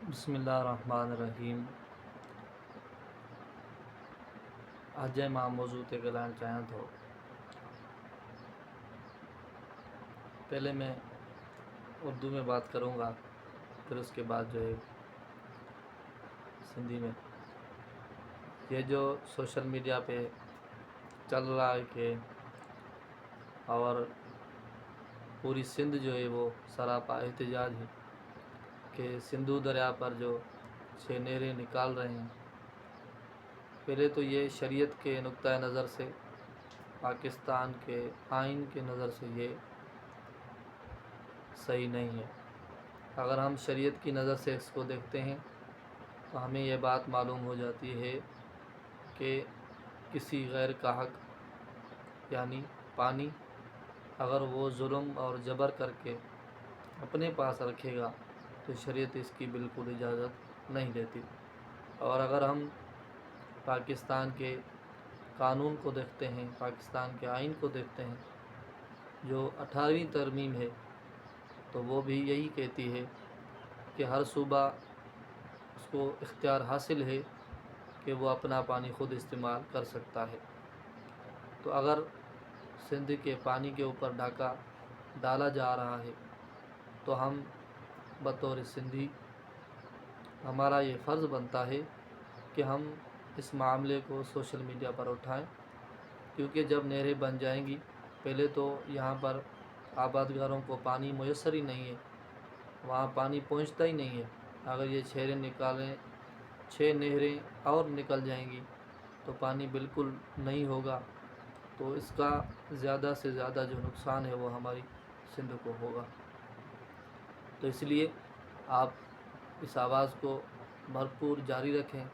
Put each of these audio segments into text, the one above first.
बिस्मिल्लाहिर्रहमानिर्रहीम। अज मां मौजू ते ॻाल्हाइणु चाहियां थो। पहले मैं उर्दू में बात करूँगा, फिर उसके बाद जो है सिंधी में। ये जो सोशल मीडिया पे चल रहा है कि और पूरी सिंध जो है वो सरापा एहतजाज है कि सिंधु दरिया पर जो 6 नहरें निकाल रहे हैं। पहले तो ये शरीयत के नुक्ता नज़र से, पाकिस्तान के आइन के नज़र से ये सही नहीं है। अगर हम शरीयत की नज़र से इसको देखते हैं तो हमें ये बात मालूम हो जाती है कि किसी गैर का हक यानी पानी अगर वो जुल्म और जबर करके अपने पास रखेगा तो शरीयत इसकी बिल्कुल इजाज़त नहीं देती। और अगर हम पाकिस्तान के कानून को देखते हैं, पाकिस्तान के आइन को देखते हैं, जो 18वीं तरमीम है, तो वो भी यही कहती है कि हर सूबा उसको इख्तियार हासिल है कि वो अपना पानी ख़ुद इस्तेमाल कर सकता है। तो अगर सिंध के पानी के ऊपर डाका डाला जा रहा है तो हम बतौर सिंधी हमारा ये फ़र्ज़ बनता है कि हम इस मामले को सोशल मीडिया पर उठाएं, क्योंकि जब नहरें बन जाएंगी, पहले तो यहाँ पर आबादगारों को पानी मुयस्सर ही नहीं है, वहाँ पानी पहुँचता ही नहीं है। अगर ये 6 नहरें और निकल जाएंगी तो पानी बिल्कुल नहीं होगा, तो इसका ज़्यादा से ज़्यादा जो नुकसान है वो हमारी सिंध को होगा। तो इसलिए आप इस आवाज़ को भरपूर जारी रखें,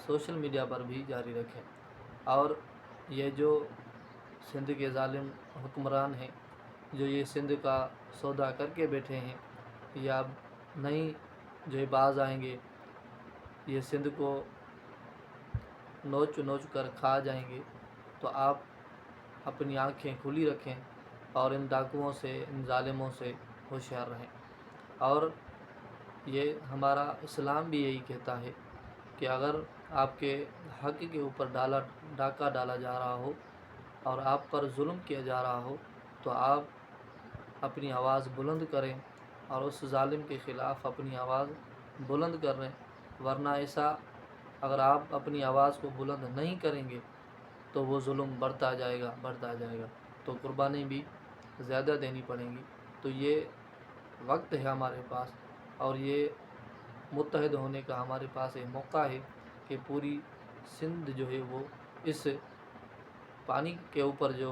सोशल मीडिया पर भी जारी रखें। और ये जो सिंध के ज़ालिम हुक्मरान हैं, जो ये सिंध का सौदा करके बैठे हैं, या नहीं जो है बाज आएंगे, ये सिंध को नोच नोच कर खा जाएंगे, तो आप अपनी आँखें खुली रखें और इन डाकुओं से, इन ज़ालिमों से होशियार रहें। और ये हमारा इस्लाम भी यही कहता है कि अगर आपके हक़ के ऊपर डाका डाला जा रहा हो और आप पर जुल्म किया जा रहा हो तो आप अपनी आवाज़ बुलंद करें और उस ज़ालिम के ख़िलाफ़ अपनी आवाज़ बुलंद करें। वरना ऐसा अगर आप अपनी आवाज़ को बुलंद नहीं करेंगे तो वो जुल्म बढ़ता जाएगा, तो कुर्बानी भी ज़्यादा देनी पड़ेगी। तो ये वक्त है हमारे पास और ये मुत्तहिद होने का हमारे पास एक मौका है कि पूरी सिंध जो है वो इस पानी के ऊपर जो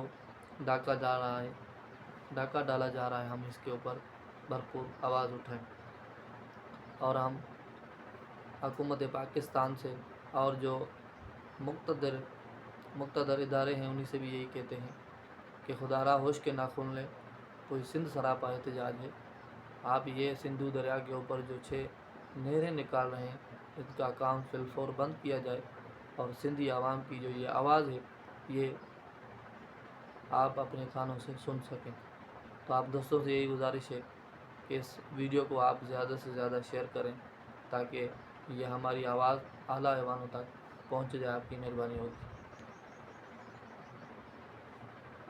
डाका डाला जा रहा है, हम इसके ऊपर भरपूर आवाज़ उठाएं। और हम हुकूमत पाकिस्तान से और जो मुक़्तदर इदारे हैं उन्हीं से भी यही कहते हैं कि खुदारा होश के नाखून लें, कोई सिंध सरापा एहतजाज है। आप ये सिंधु दरिया के ऊपर जो 6 नहरें निकाल रहे हैं, इसका काम फिलफौर बंद किया जाए और सिंधी आवाम की जो ये आवाज़ है ये आप अपने कानों से सुन सकें। तो आप दोस्तों से यही गुजारिश है कि इस वीडियो को आप ज़्यादा से ज़्यादा शेयर करें ताकि ये हमारी आवाज़ आला ऐवानों तक पहुँच जाए। आपकी मेहरबानी होगी।